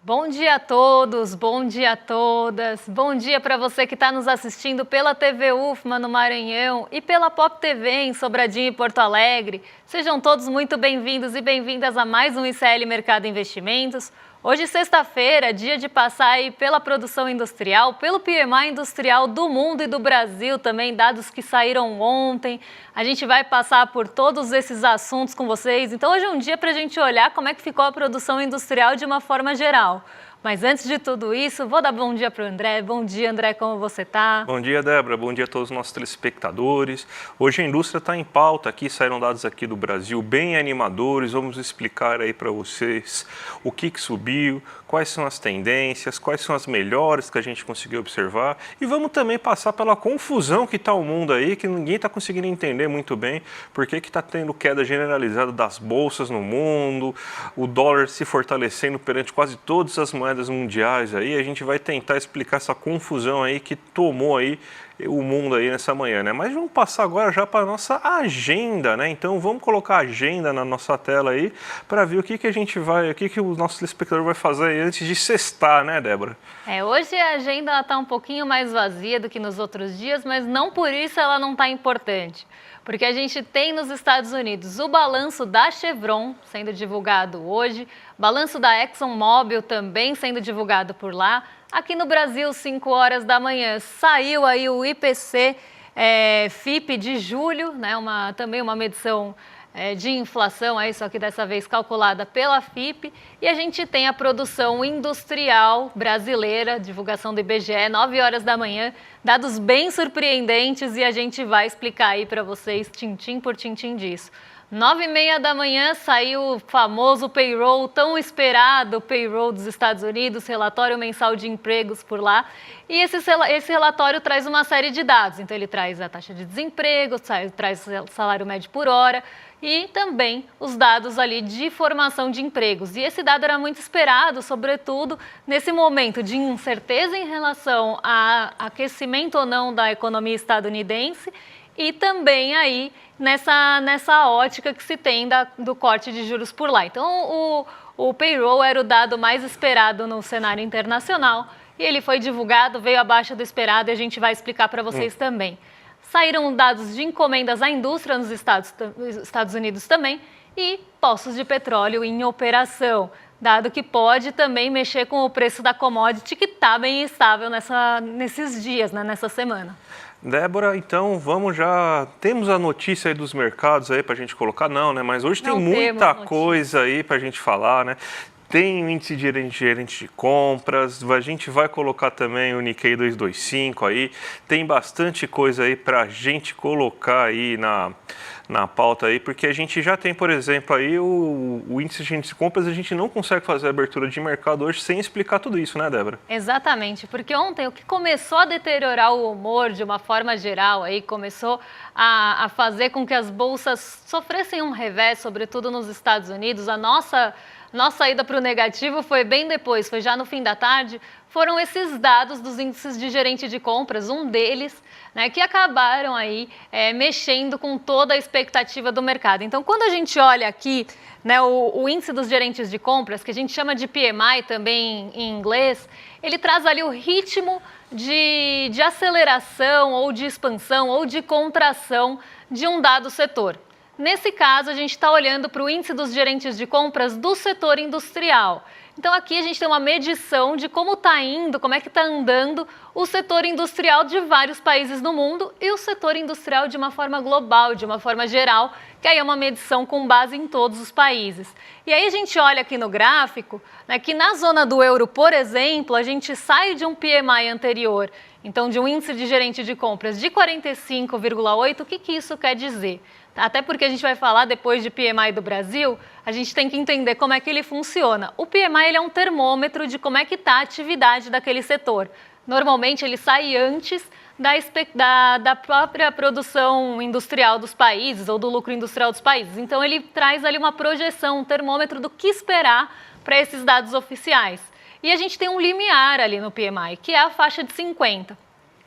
Bom dia a todos, bom dia a todas, bom dia para você que está nos assistindo pela TV UFMA no Maranhão e pela Pop TV em Sobradinho e Porto Alegre. Sejam todos muito bem-vindos e bem-vindas a mais um ICL Mercado Investimentos. Hoje, sexta-feira, dia de passar aí pela produção industrial, pelo PMI industrial do mundo e do Brasil também, dados que saíram ontem. A gente vai passar por todos esses assuntos com vocês. Então, hoje é um dia para a gente olhar como é que ficou a produção industrial de uma forma geral. Mas antes de tudo isso, vou dar bom dia para o André. Bom dia, André, como você está? Bom dia, Débora. Bom dia a todos os nossos telespectadores. Hoje a indústria está em pauta aqui, saíram dados aqui do Brasil bem animadores. Vamos explicar aí para vocês o que subiu, quais são as tendências, quais são as melhores que a gente conseguiu observar. E vamos também passar pela confusão que está o mundo aí, que ninguém está conseguindo entender muito bem por que está tendo queda generalizada das bolsas no mundo, o dólar se fortalecendo perante quase todas as moedas mundiais aí. A gente vai tentar explicar essa confusão aí que tomou aí o mundo aí nessa manhã, né? Mas vamos passar agora já para a nossa agenda, né? Então vamos colocar a agenda na nossa tela aí para ver o que a gente vai, o que o nosso telespectador vai fazer aí antes de sextar, né, Débora? Hoje a agenda está um pouquinho mais vazia do que nos outros dias, mas não por isso ela não está importante. Porque a gente tem nos Estados Unidos o balanço da Chevron sendo divulgado hoje, balanço da ExxonMobil também sendo divulgado por lá. Aqui no Brasil, 5 horas da manhã, saiu aí o IPC FIP de julho, né, também uma medição de inflação, aí, só que dessa vez calculada pela FIP, e a gente tem a produção industrial brasileira, divulgação do IBGE, 9 horas da manhã, dados bem surpreendentes e a gente vai explicar aí para vocês, tintim por tintim disso. 9h30 da manhã saiu o famoso payroll, tão esperado payroll dos Estados Unidos, relatório mensal de empregos por lá. E esse relatório traz uma série de dados. Então ele traz a taxa de desemprego, traz o salário médio por hora e também os dados ali de formação de empregos. E esse dado era muito esperado, sobretudo nesse momento de incerteza em relação a aquecimento ou não da economia estadunidense e também aí nessa ótica que se tem do corte de juros por lá. Então, o payroll era o dado mais esperado no cenário internacional e ele foi divulgado, veio abaixo do esperado e a gente vai explicar para vocês também. Saíram dados de encomendas à indústria nos Estados Unidos também e poços de petróleo em operação, dado que pode também mexer com o preço da commodity que está bem estável nesses dias, né, nessa semana. Débora, então vamos já, temos a notícia aí dos mercados aí para a gente colocar, não, né? Mas hoje tem muita coisa aí para a gente falar, né? Tem o índice de gerente de compras, a gente vai colocar também o Nikkei 225 aí, tem bastante coisa aí para a gente colocar aí na pauta aí, porque a gente já tem, por exemplo, aí o índice de gerente de compras, a gente não consegue fazer a abertura de mercado hoje sem explicar tudo isso, né, Débora? Exatamente, porque ontem o que começou a deteriorar o humor de uma forma geral, aí começou a fazer com que as bolsas sofressem um revés, sobretudo nos Estados Unidos. A nossa ida para o negativo foi bem depois, foi já no fim da tarde, foram esses dados dos índices de gerente de compras, um deles, né, que acabaram aí mexendo com toda a expectativa do mercado. Então, quando a gente olha aqui, né, o índice dos gerentes de compras, que a gente chama de PMI também em inglês, ele traz ali o ritmo de aceleração ou de expansão ou de contração de um dado setor. Nesse caso, a gente está olhando para o índice dos gerentes de compras do setor industrial. Então, aqui a gente tem uma medição de como está indo, como é que está andando o setor industrial de vários países no mundo e o setor industrial de uma forma global, de uma forma geral, que aí é uma medição com base em todos os países. E aí a gente olha aqui no gráfico, né, que na zona do euro, por exemplo, a gente sai de um PMI anterior, então de um índice de gerente de compras de 45,8, o que isso quer dizer? Até porque a gente vai falar depois de PMI do Brasil, a gente tem que entender como é que ele funciona. O PMI ele é um termômetro de como é que está a atividade daquele setor. Normalmente ele sai antes da própria produção industrial dos países ou do lucro industrial dos países. Então ele traz ali uma projeção, um termômetro do que esperar para esses dados oficiais. E a gente tem um limiar ali no PMI, que é a faixa de 50.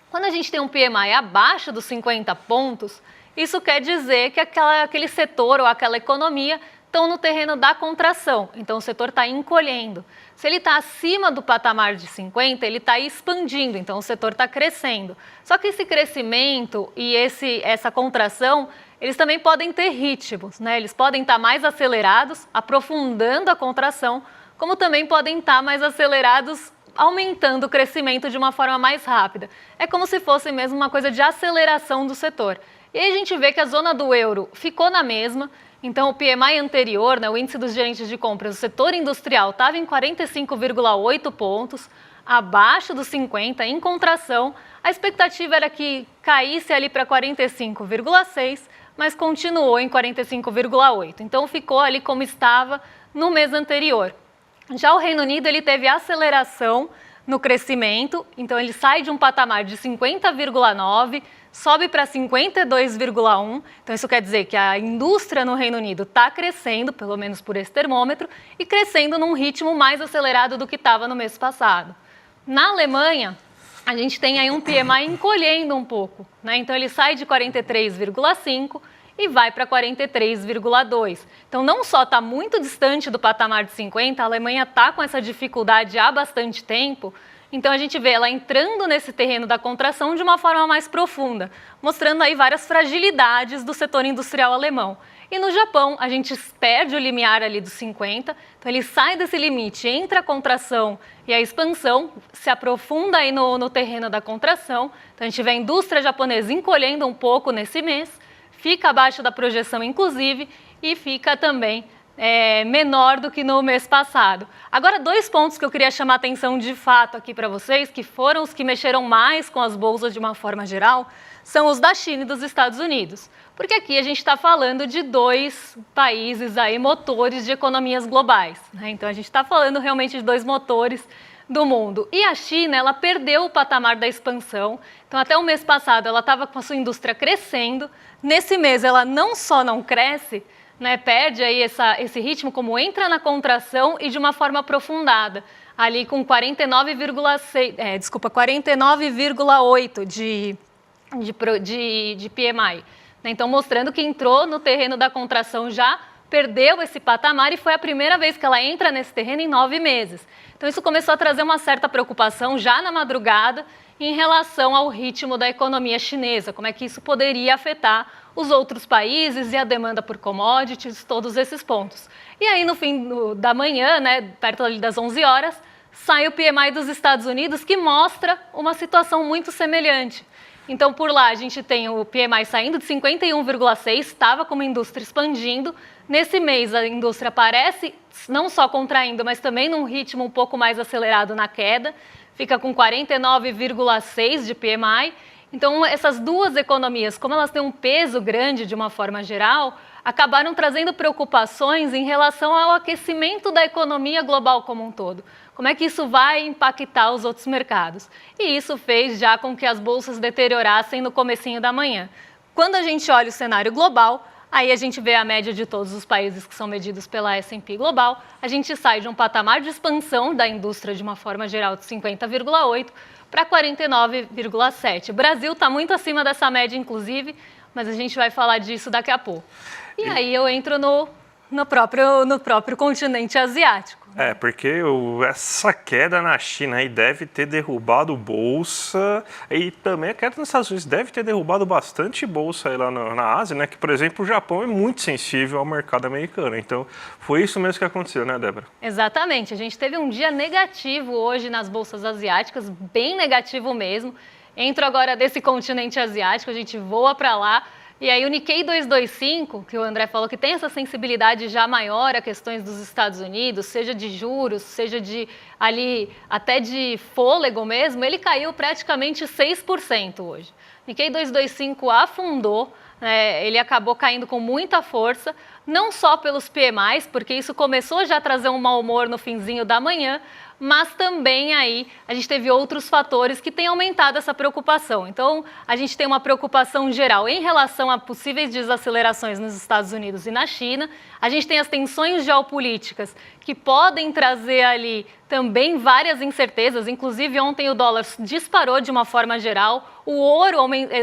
Quando a gente tem um PMI abaixo dos 50 pontos, isso quer dizer que aquele setor ou aquela economia estão no terreno da contração, então o setor está encolhendo. Se ele está acima do patamar de 50, ele está expandindo, então o setor está crescendo. Só que esse crescimento e essa contração, eles também podem ter ritmos, né? Eles podem estar mais acelerados, aprofundando a contração, como também podem estar mais acelerados, aumentando o crescimento de uma forma mais rápida. É como se fosse mesmo uma coisa de aceleração do setor. E aí a gente vê que a zona do euro ficou na mesma, então o PMI anterior, né, o índice dos gerentes de compras do setor industrial, estava em 45,8 pontos, abaixo dos 50, em contração. A expectativa era que caísse ali para 45,6, mas continuou em 45,8. Então ficou ali como estava no mês anterior. Já o Reino Unido, ele teve aceleração no crescimento, então ele sai de um patamar de 50,9, sobe para 52,1, então isso quer dizer que a indústria no Reino Unido está crescendo, pelo menos por esse termômetro, e crescendo num ritmo mais acelerado do que estava no mês passado. Na Alemanha, a gente tem aí um PMI encolhendo um pouco, né? Então ele sai de 43,5 e vai para 43,2. Então, não só está muito distante do patamar de 50, a Alemanha está com essa dificuldade há bastante tempo, então a gente vê ela entrando nesse terreno da contração de uma forma mais profunda, mostrando aí várias fragilidades do setor industrial alemão. E no Japão, a gente perde o limiar ali dos 50, então ele sai desse limite entre a contração e a expansão, se aprofunda aí no terreno da contração, então a gente vê a indústria japonesa encolhendo um pouco nesse mês, fica abaixo da projeção, inclusive, e fica também menor do que no mês passado. Agora, 2 pontos que eu queria chamar a atenção de fato aqui para vocês, que foram os que mexeram mais com as bolsas de uma forma geral, são os da China e dos Estados Unidos. Porque aqui a gente está falando de 2 países aí, motores de economias globais, né? Então, a gente está falando realmente de 2 motores do mundo. E a China, ela perdeu o patamar da expansão. Então, até o mês passado, ela estava com a sua indústria crescendo. Nesse mês, ela não só não cresce, né, perde aí esse ritmo, como entra na contração e de uma forma aprofundada, ali com 49,8 de PMI. Então, mostrando que entrou no terreno da contração já, perdeu esse patamar e foi a primeira vez que ela entra nesse terreno em 9 meses. Então, isso começou a trazer uma certa preocupação já na madrugada em relação ao ritmo da economia chinesa, como é que isso poderia afetar os outros países e a demanda por commodities, todos esses pontos. E aí, no fim da manhã, né, perto ali das 11 horas, sai o PMI dos Estados Unidos, que mostra uma situação muito semelhante. Então, por lá, a gente tem o PMI saindo de 51,6, estava como indústria expandindo. Nesse mês, a indústria aparece não só contraindo, mas também num ritmo um pouco mais acelerado na queda, fica com 49,6 de PMI. Então, essas 2 economias, como elas têm um peso grande de uma forma geral, acabaram trazendo preocupações em relação ao aquecimento da economia global como um todo. Como é que isso vai impactar os outros mercados? E isso fez já com que as bolsas deteriorassem no comecinho da manhã. Quando a gente olha o cenário global, aí a gente vê a média de todos os países que são medidos pela S&P Global, a gente sai de um patamar de expansão da indústria de uma forma geral de 50,8 para 49,7. O Brasil está muito acima dessa média, inclusive, mas a gente vai falar disso daqui a pouco. E aí eu entro no próprio continente asiático. Porque essa queda na China aí deve ter derrubado bolsa, e também a queda nos Estados Unidos deve ter derrubado bastante bolsa aí lá na Ásia, né? Que, por exemplo, o Japão é muito sensível ao mercado americano. Então, foi isso mesmo que aconteceu, né, Débora? Exatamente. A gente teve um dia negativo hoje nas bolsas asiáticas, bem negativo mesmo. Entro agora desse continente asiático, a gente voa para lá. E aí o Nikkei 225, que o André falou que tem essa sensibilidade já maior a questões dos Estados Unidos, seja de juros, seja de ali até de fôlego mesmo, ele caiu praticamente 6% hoje. Nikkei 225 afundou, ele acabou caindo com muita força, não só pelos PMIs, porque isso começou já a trazer um mau humor no finzinho da manhã, mas também aí a gente teve outros fatores que têm aumentado essa preocupação. Então, a gente tem uma preocupação geral em relação a possíveis desacelerações nos Estados Unidos e na China. A gente tem as tensões geopolíticas que podem trazer ali também várias incertezas, inclusive ontem o dólar disparou de uma forma geral, o ouro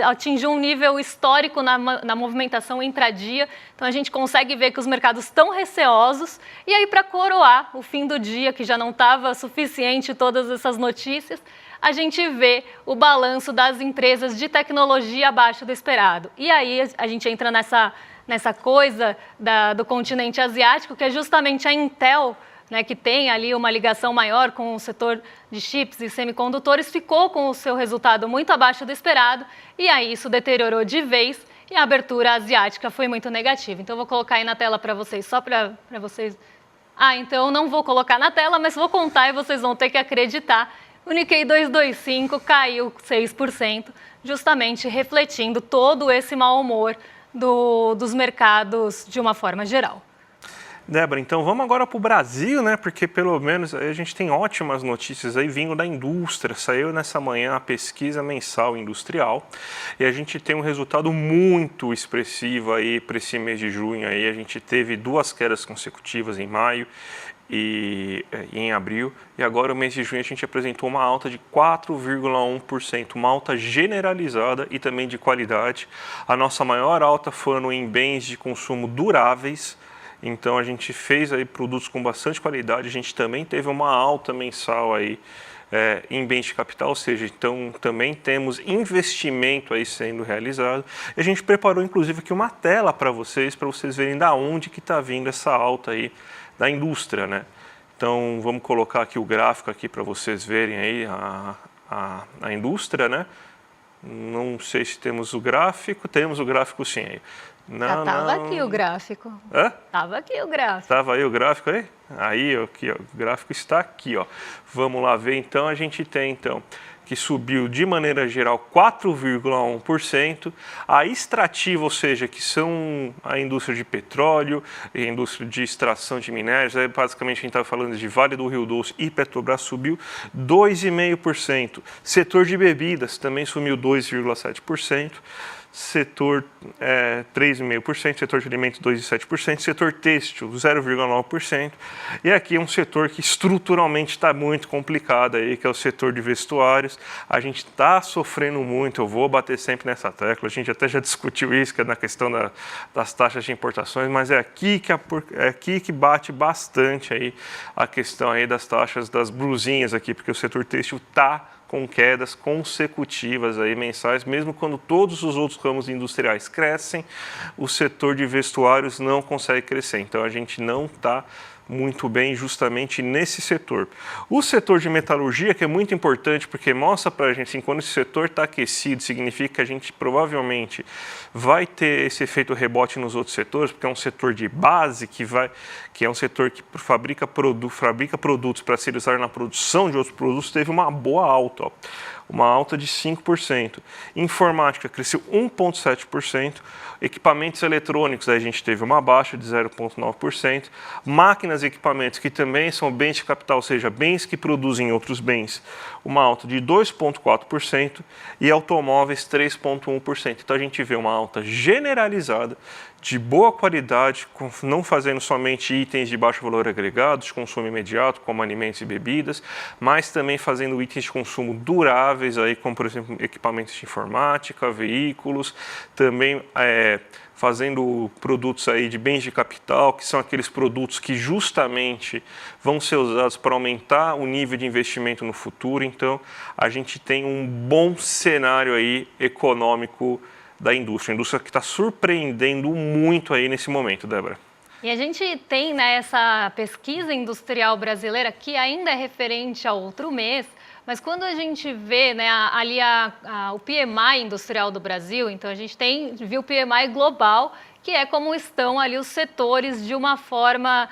atingiu um nível histórico na movimentação intradia, então a gente consegue ver que os mercados estão receosos, e aí para coroar o fim do dia, que já não estava suficiente todas essas notícias, a gente vê o balanço das empresas de tecnologia abaixo do esperado. E aí a gente entra nessa coisa do continente asiático, que é justamente a Intel, né, que tem ali uma ligação maior com o setor de chips e semicondutores, ficou com o seu resultado muito abaixo do esperado, e aí isso deteriorou de vez, e a abertura asiática foi muito negativa. Então, eu vou colocar aí na tela para vocês, só para vocês... então não vou colocar na tela, mas vou contar e vocês vão ter que acreditar. O Nikkei 225 caiu 6%, justamente refletindo todo esse mau humor dos mercados de uma forma geral. Débora, então vamos agora para o Brasil, né? Porque pelo menos a gente tem ótimas notícias aí vindo da indústria. Saiu nessa manhã a pesquisa mensal industrial e a gente tem um resultado muito expressivo aí para esse mês de junho. Aí a gente teve 2 quedas consecutivas em maio e em abril, e agora o mês de junho a gente apresentou uma alta de 4,1%, uma alta generalizada e também de qualidade. A nossa maior alta foi em bens de consumo duráveis. Então a gente fez aí produtos com bastante qualidade, a gente também teve uma alta mensal aí em bens de capital, ou seja, então também temos investimento aí sendo realizado. E a gente preparou inclusive aqui uma tela para vocês verem da onde que está vindo essa alta aí da indústria, né? Então vamos colocar aqui o gráfico aqui para vocês verem aí a indústria, né? Não sei se temos o gráfico sim aí. Estava aqui o gráfico. Hã? Estava aqui o gráfico. Estava aí o gráfico aí? Aí, aqui, ó, o gráfico está aqui, ó. Vamos lá ver, então, a gente tem, então, que subiu de maneira geral 4,1%. A extrativa, ou seja, que são a indústria de petróleo e a indústria de extração de minérios, basicamente a gente estava falando de Vale do Rio Doce e Petrobras, subiu 2,5%. Setor de bebidas também subiu 2,7%. Setor 3,5%, setor de alimentos 2,7%, setor têxtil 0,9%, e aqui é um setor que estruturalmente está muito complicado aí, que é o setor de vestuários. A gente está sofrendo muito, eu vou bater sempre nessa tecla, a gente até já discutiu isso, que é na questão das taxas de importações, mas é aqui que bate bastante aí a questão aí das taxas das blusinhas aqui, porque o setor têxtil está com quedas consecutivas aí mensais, mesmo quando todos os outros ramos industriais crescem, o setor de vestuários não consegue crescer. Então a gente não está muito bem justamente nesse setor. O setor de metalurgia, que é muito importante, porque mostra para a gente, assim, quando esse setor está aquecido, significa que a gente provavelmente vai ter esse efeito rebote nos outros setores, porque é um setor de base, que é um setor que fabrica produtos para ser usado na produção de outros produtos, teve uma boa alta, ó. Uma alta de 5%. Informática cresceu 1,7%. Equipamentos eletrônicos, a gente teve uma baixa de 0,9%. Máquinas e equipamentos, que também são bens de capital, ou seja, bens que produzem outros bens, uma alta de 2,4%. E automóveis, 3,1%. Então a gente vê uma alta generalizada, de boa qualidade, não fazendo somente itens de baixo valor agregado, de consumo imediato, como alimentos e bebidas, mas também fazendo itens de consumo duráveis, aí, como por exemplo equipamentos de informática, veículos, também fazendo produtos aí de bens de capital, que são aqueles produtos que justamente vão ser usados para aumentar o nível de investimento no futuro. Então a gente tem um bom cenário aí econômico da indústria, a indústria que está surpreendendo muito aí nesse momento, Débora. E a gente tem, né, essa pesquisa industrial brasileira que ainda é referente a outro mês, mas quando a gente vê, né, ali o PMI industrial do Brasil, então a gente viu o PMI global, que é como estão ali os setores de uma forma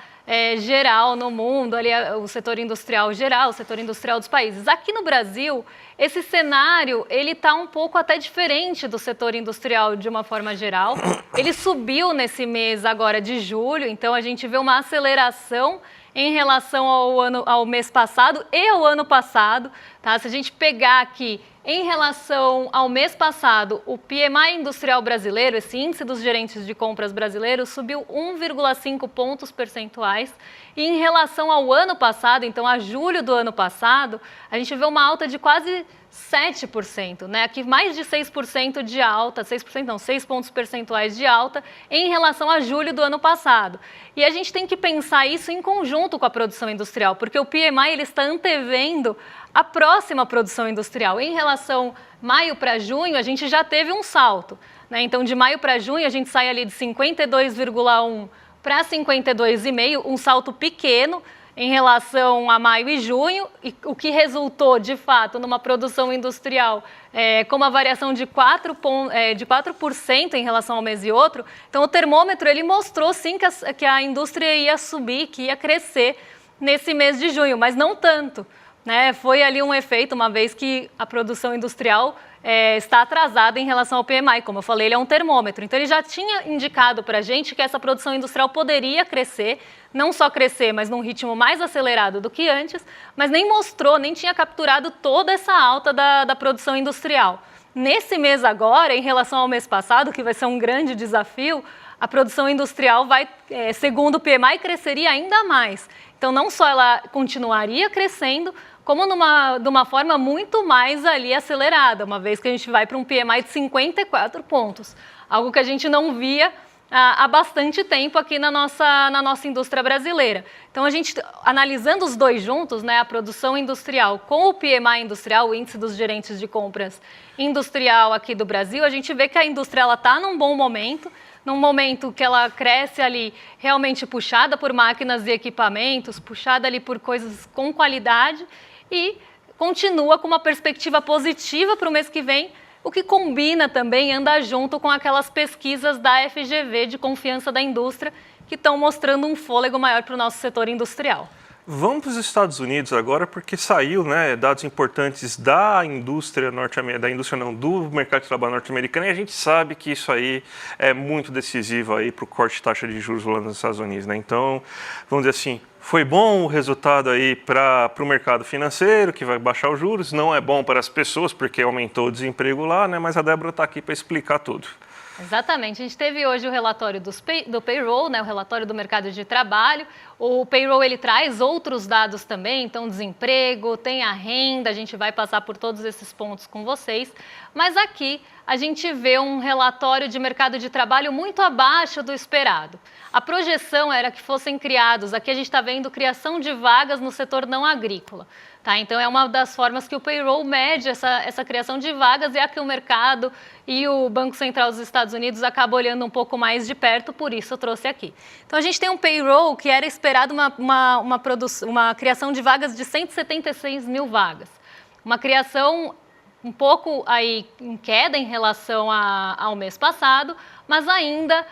geral no mundo, ali o setor industrial geral, o setor industrial dos países. Aqui no Brasil, esse cenário ele está um pouco até diferente do setor industrial de uma forma geral. Ele subiu nesse mês agora de julho, então a gente vê uma aceleração em relação ao mês passado e ao ano passado. Tá? Se a gente pegar aqui Em relação ao mês passado, o PMI industrial brasileiro, esse índice dos gerentes de compras brasileiros, subiu 1,5 pontos percentuais. E em relação ao ano passado, então a julho do ano passado, a gente vê uma alta de quase 7%, né? Aqui mais de 6% de alta, 6% não, 6 pontos percentuais de alta em relação a julho do ano passado. E a gente tem que pensar isso em conjunto com a produção industrial, porque o PMI ele está antevendo a próxima produção industrial. Em relação maio para junho, a gente já teve um salto, né? Então, de maio para junho, a gente sai ali de 52,1 para 52,5, um salto pequeno em relação a maio e junho, e o que resultou, de fato, numa produção industrial com uma variação de 4% em relação ao mês e outro. Então, o termômetro ele mostrou, sim, que a indústria ia subir, que ia crescer nesse mês de junho, mas não tanto, né? Foi ali um efeito, uma vez que a produção industrial está atrasada em relação ao PMI. Como eu falei, ele é um termômetro. Então, ele já tinha indicado para a gente que essa produção industrial poderia crescer, não só crescer, mas num ritmo mais acelerado do que antes, mas nem mostrou, nem tinha capturado toda essa alta da produção industrial. Nesse mês agora, em relação ao mês passado, que vai ser um grande desafio, a produção industrial vai, segundo o PMI, cresceria ainda mais. Então, não só ela continuaria crescendo, como de uma forma muito mais ali acelerada, uma vez que a gente vai para um PMI de 54 pontos, algo que a gente não via há bastante tempo aqui na nossa indústria brasileira. Então, a gente, analisando os dois juntos, né, a produção industrial com o PMI industrial, o índice dos gerentes de compras industrial aqui do Brasil, a gente vê que a indústria está num bom momento, num momento que ela cresce ali realmente puxada por máquinas e equipamentos, puxada ali por coisas com qualidade e continua com uma perspectiva positiva para o mês que vem, o que combina também, anda junto com aquelas pesquisas da FGV de confiança da indústria que estão mostrando um fôlego maior para o nosso setor industrial. Vamos para os Estados Unidos agora, porque saiu, né, dados importantes da indústria norte-americana, do mercado de trabalho norte-americano, e a gente sabe que isso aí é muito decisivo aí para o corte de taxa de juros lá nos Estados Unidos, né? Então, vamos dizer assim, foi bom o resultado aí para o mercado financeiro, que vai baixar os juros, não é bom para as pessoas, porque aumentou o desemprego lá, né? Mas a Débora está aqui para explicar tudo. Exatamente. A gente teve hoje o relatório do payroll, né, o relatório do mercado de trabalho. O payroll ele traz outros dados também, então desemprego, tem a renda, a gente vai passar por todos esses pontos com vocês. Mas aqui a gente vê um relatório de mercado de trabalho muito abaixo do esperado. A projeção era que fossem criados, aqui a gente está vendo criação de vagas no setor não agrícola. Tá, então, é uma das formas que o payroll mede essa criação de vagas, e é a que o mercado e o Banco Central dos Estados Unidos acabam olhando um pouco mais de perto, por isso eu trouxe aqui. Então, a gente tem um payroll que era esperado uma criação de vagas de 176 mil vagas. Uma criação um pouco aí em queda em relação ao mês passado, mas ainda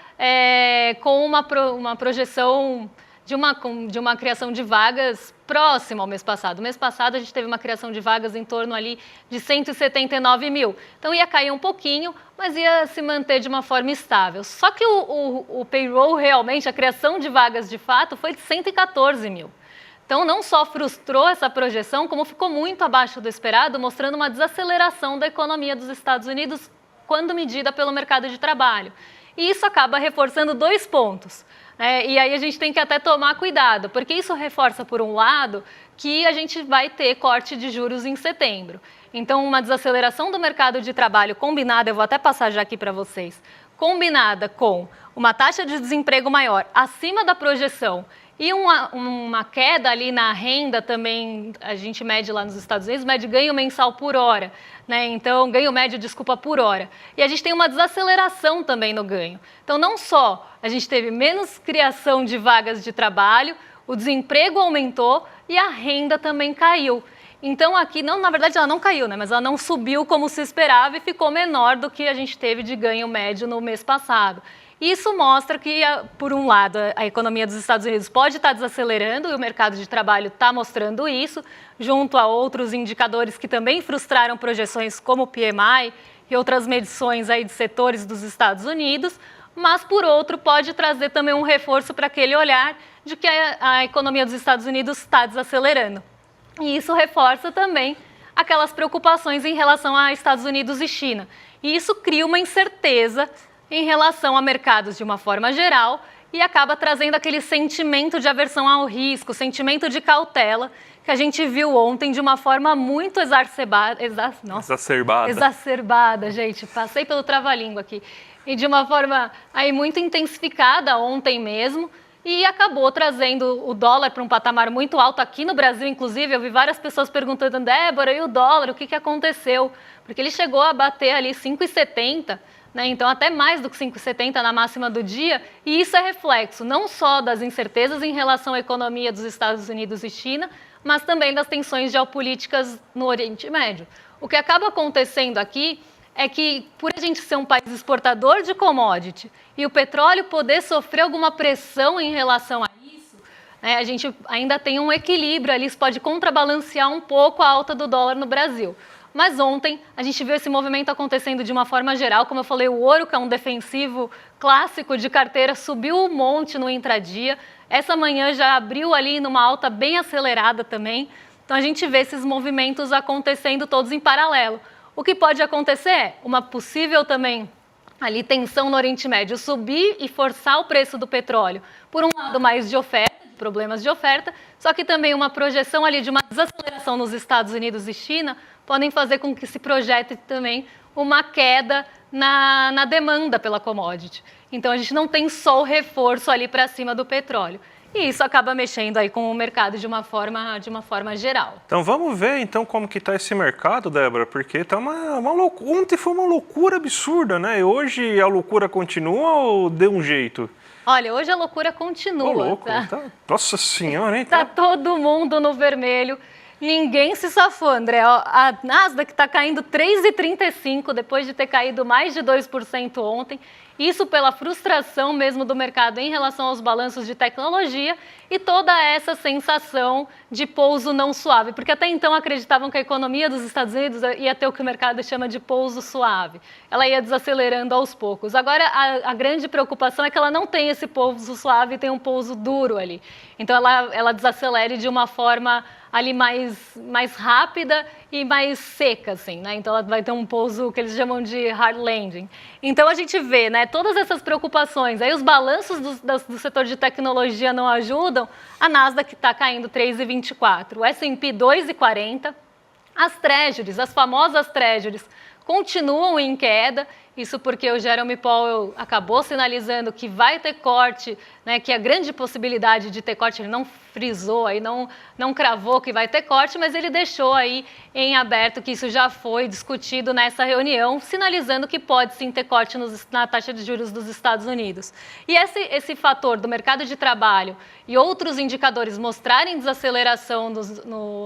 com uma projeção de uma criação de vagas próxima ao mês passado. No mês passado, a gente teve uma criação de vagas em torno ali de 179 mil. Então, ia cair um pouquinho, mas ia se manter de uma forma estável. Só que o payroll, realmente, a criação de vagas de fato, foi de 114 mil. Então, não só frustrou essa projeção, como ficou muito abaixo do esperado, mostrando uma desaceleração da economia dos Estados Unidos quando medida pelo mercado de trabalho. E isso acaba reforçando dois pontos. E aí a gente tem que até tomar cuidado, porque isso reforça, por um lado, que a gente vai ter corte de juros em setembro. Então, uma desaceleração do mercado de trabalho combinada, eu vou até passar já aqui para vocês, combinada com uma taxa de desemprego maior acima da projeção e uma queda ali na renda também, a gente mede lá nos Estados Unidos, mede ganho mensal por hora, né? Então, ganho médio, desculpa, por hora. E a gente tem uma desaceleração também no ganho. Então, não só a gente teve menos criação de vagas de trabalho, o desemprego aumentou e a renda também caiu. Então, aqui, não, na verdade, ela não caiu, né? Mas ela não subiu como se esperava e ficou menor do que a gente teve de ganho médio no mês passado. Isso mostra que, por um lado, a economia dos Estados Unidos pode estar desacelerando e o mercado de trabalho está mostrando isso, junto a outros indicadores que também frustraram projeções como o PMI e outras medições aí de setores dos Estados Unidos, mas, por outro, pode trazer também um reforço para aquele olhar de que a economia dos Estados Unidos está desacelerando. E isso reforça também aquelas preocupações em relação a Estados Unidos e China. E isso cria uma incerteza em relação a mercados de uma forma geral e acaba trazendo aquele sentimento de aversão ao risco, sentimento de cautela, que a gente viu ontem de uma forma muito exacerbada, gente, passei pelo trava-língua aqui, e de uma forma aí muito intensificada ontem mesmo, e acabou trazendo o dólar para um patamar muito alto aqui no Brasil, inclusive. Eu vi várias pessoas perguntando, Débora, e o dólar, o que aconteceu? Porque ele chegou a bater ali 5,70, né? Então até mais do que 5,70 na máxima do dia, e isso é reflexo não só das incertezas em relação à economia dos Estados Unidos e China, mas também das tensões geopolíticas no Oriente Médio. O que acaba acontecendo aqui é que, por a gente ser um país exportador de commodity e o petróleo poder sofrer alguma pressão em relação a isso, né, a gente ainda tem um equilíbrio ali, isso pode contrabalancear um pouco a alta do dólar no Brasil. Mas ontem a gente viu esse movimento acontecendo de uma forma geral. Como eu falei, o ouro, que é um defensivo clássico de carteira, subiu um monte no intradia. Essa manhã já abriu ali numa alta bem acelerada também. Então a gente vê esses movimentos acontecendo todos em paralelo. O que pode acontecer é uma possível também ali tensão no Oriente Médio subir e forçar o preço do petróleo. Por um lado, mais de oferta, problemas de oferta, só que também uma projeção ali de uma desaceleração nos Estados Unidos e China podem fazer com que se projete também uma queda na demanda pela commodity. Então a gente não tem só o reforço ali para cima do petróleo. E isso acaba mexendo aí com o mercado de uma forma geral. Então vamos ver então como que está esse mercado, Débora, porque tá uma loucura. Ontem foi uma loucura absurda, né? E hoje a loucura continua ou deu um jeito? Olha, hoje a loucura continua. Ô, louco, tá? Nossa Senhora, hein? Tá todo mundo no vermelho. Ninguém se safou, André. A Nasdaq está caindo 3,35 depois de ter caído mais de 2% ontem. Isso pela frustração mesmo do mercado em relação aos balanços de tecnologia e toda essa sensação de pouso não suave. Porque até então acreditavam que a economia dos Estados Unidos ia ter o que o mercado chama de pouso suave. Ela ia desacelerando aos poucos. Agora, a grande preocupação é que ela não tem esse pouso suave, tem um pouso duro ali. Então, ela desacelere de uma forma ali mais rápida e mais seca, assim, né? Então ela vai ter um pouso que eles chamam de hard landing. Então a gente vê, né, todas essas preocupações, aí os balanços do setor de tecnologia não ajudam, a Nasdaq está caindo 3,24, o S&P 2,40, as treasuries, as famosas treasuries, continuam em queda. Isso porque o Jerome Powell acabou sinalizando que vai ter corte, né, que a grande possibilidade de ter corte, ele não frisou, aí não cravou que vai ter corte, mas ele deixou aí em aberto que isso já foi discutido nessa reunião, sinalizando que pode sim ter corte na taxa de juros dos Estados Unidos. E esse fator do mercado de trabalho e outros indicadores mostrarem desaceleração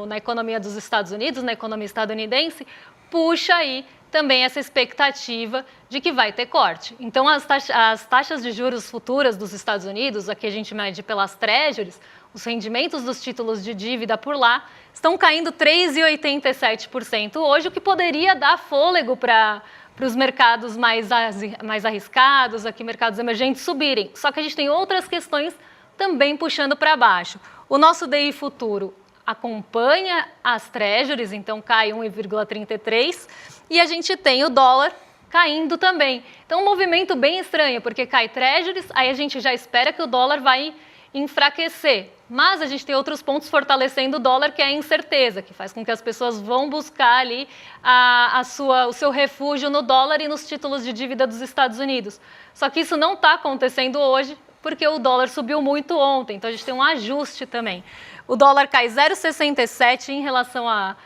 na economia dos Estados Unidos, na economia estadunidense, puxa aí também essa expectativa de que vai ter corte. Então, as taxas de juros futuras dos Estados Unidos, aqui a gente mede pelas treasuries, os rendimentos dos títulos de dívida por lá, estão caindo 3,87% hoje, o que poderia dar fôlego para os mercados mais arriscados, aqui mercados emergentes, subirem. Só que a gente tem outras questões também puxando para baixo. O nosso DI futuro acompanha as treasuries, então cai 1,33%, e a gente tem o dólar caindo também. Então, um movimento bem estranho, porque cai treasuries, aí a gente já espera que o dólar vai enfraquecer. Mas a gente tem outros pontos fortalecendo o dólar, que é a incerteza, que faz com que as pessoas vão buscar ali o seu refúgio no dólar e nos títulos de dívida dos Estados Unidos. Só que isso não está acontecendo hoje, porque o dólar subiu muito ontem, então a gente tem um ajuste também. O dólar cai 0,67 em relação a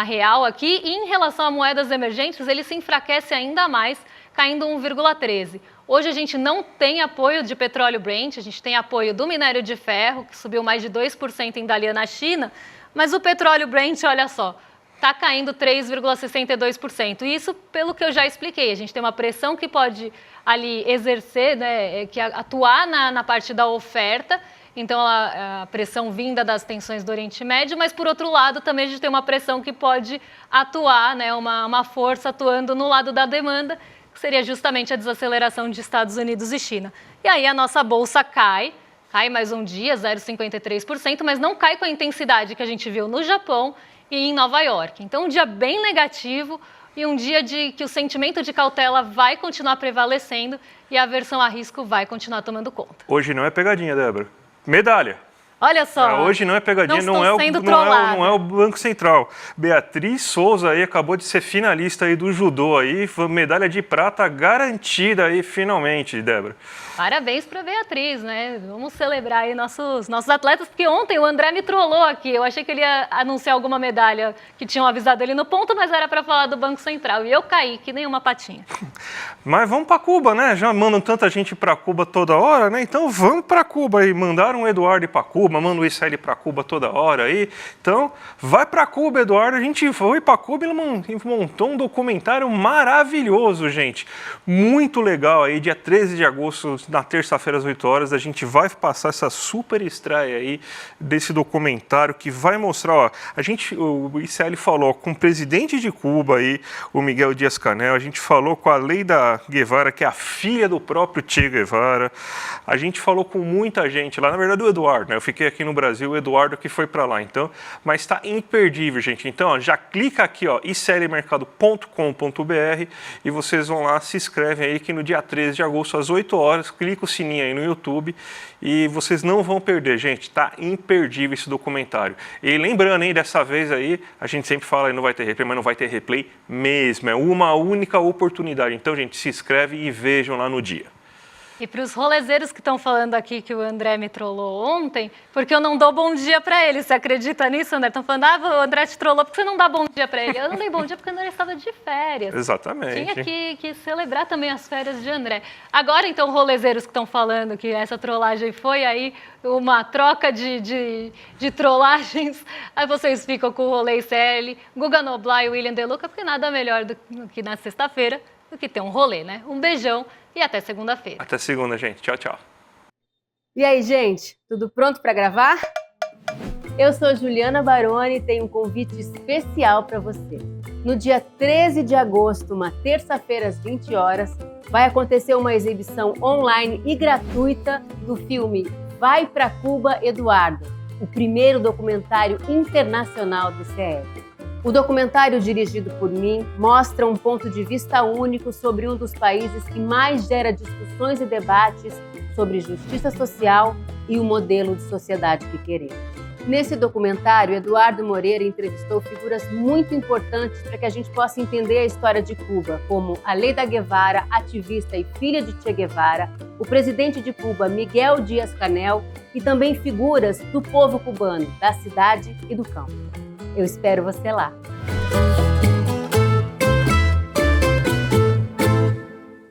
real aqui, e em relação a moedas emergentes, ele se enfraquece ainda mais, caindo 1,13. Hoje a gente não tem apoio de petróleo Brent, a gente tem apoio do minério de ferro, que subiu mais de 2% em Dalian na China, mas o petróleo Brent, olha só, está caindo 3,62%. E isso pelo que eu já expliquei, a gente tem uma pressão que pode ali exercer, né, que atuar na parte da oferta. Então, a pressão vinda das tensões do Oriente Médio, mas, por outro lado, também a gente tem uma pressão que pode atuar, né, uma força atuando no lado da demanda, que seria justamente a desaceleração de Estados Unidos e China. E aí a nossa bolsa cai mais um dia, 0,53%, mas não cai com a intensidade que a gente viu no Japão e em Nova York. Então, um dia bem negativo e um dia de que o sentimento de cautela vai continuar prevalecendo e a aversão a risco vai continuar tomando conta. Hoje não é pegadinha, Débora. Medalha. Olha só. Hoje não é pegadinha, não é o Banco Central. Beatriz Souza aí acabou de ser finalista aí do judô aí, foi medalha de prata garantida aí finalmente, Débora. Parabéns para Beatriz, né? Vamos celebrar aí nossos atletas, porque ontem o André me trollou aqui. Eu achei que ele ia anunciar alguma medalha que tinham avisado ele no ponto, mas era para falar do Banco Central. E eu caí, que nem uma patinha. Mas vamos para Cuba, né? Já mandam tanta gente para Cuba toda hora, né? Então vamos para Cuba aí. Mandaram o Eduardo ir para Cuba, mandam o Israel para Cuba toda hora aí. Então vai para Cuba, Eduardo. A gente foi para Cuba e montou um documentário maravilhoso, gente. Muito legal aí, dia 13 de agosto, na terça-feira às 8 horas, a gente vai passar essa super estreia aí desse documentário que vai mostrar, ó, o ICL falou com o presidente de Cuba aí, o Miguel Díaz-Canel, a gente falou com a Leida Guevara, que é a filha do próprio Che Guevara, a gente falou com muita gente lá, na verdade o Eduardo, né? Eu fiquei aqui no Brasil, o Eduardo que foi para lá, então, mas está imperdível, gente. Então, ó, já clica aqui, ó, iclmercado.com.br e vocês vão lá, se inscrevem aí que no dia 13 de agosto às 8 horas, clica o sininho aí no YouTube e vocês não vão perder, gente, tá imperdível esse documentário. E lembrando, hein, dessa vez aí, a gente sempre fala que não vai ter replay, mas não vai ter replay mesmo, é uma única oportunidade. Então, gente, se inscreve e vejam lá no dia. E para os rolezeiros que estão falando aqui que o André me trollou ontem, porque eu não dou bom dia para ele. Você acredita nisso, André? Estão falando, o André te trollou porque você não dá bom dia para ele. Eu não dei bom dia porque o André estava de férias. Exatamente. Tinha que celebrar também as férias de André. Agora, então, rolezeiros que estão falando que essa trollagem foi aí uma troca de trollagens, aí vocês ficam com o Rolê ICL, Guga Noblar e William De Luca, porque nada melhor do que na sexta-feira do que ter um rolê, né? Um beijão e até segunda-feira. Até segunda, gente. Tchau, tchau. E aí, gente? Tudo pronto para gravar? Eu sou Juliana Baroni e tenho um convite especial para você. No dia 13 de agosto, uma terça-feira às 20 horas, vai acontecer uma exibição online e gratuita do filme Vai pra Cuba, Eduardo, o primeiro documentário internacional do ICL. O documentário, dirigido por mim, mostra um ponto de vista único sobre um dos países que mais gera discussões e debates sobre justiça social e o modelo de sociedade que queremos. Nesse documentário, Eduardo Moreira entrevistou figuras muito importantes para que a gente possa entender a história de Cuba, como a Leida Guevara, ativista e filha de Che Guevara, o presidente de Cuba, Miguel Díaz-Canel, e também figuras do povo cubano, da cidade e do campo. Eu espero você lá.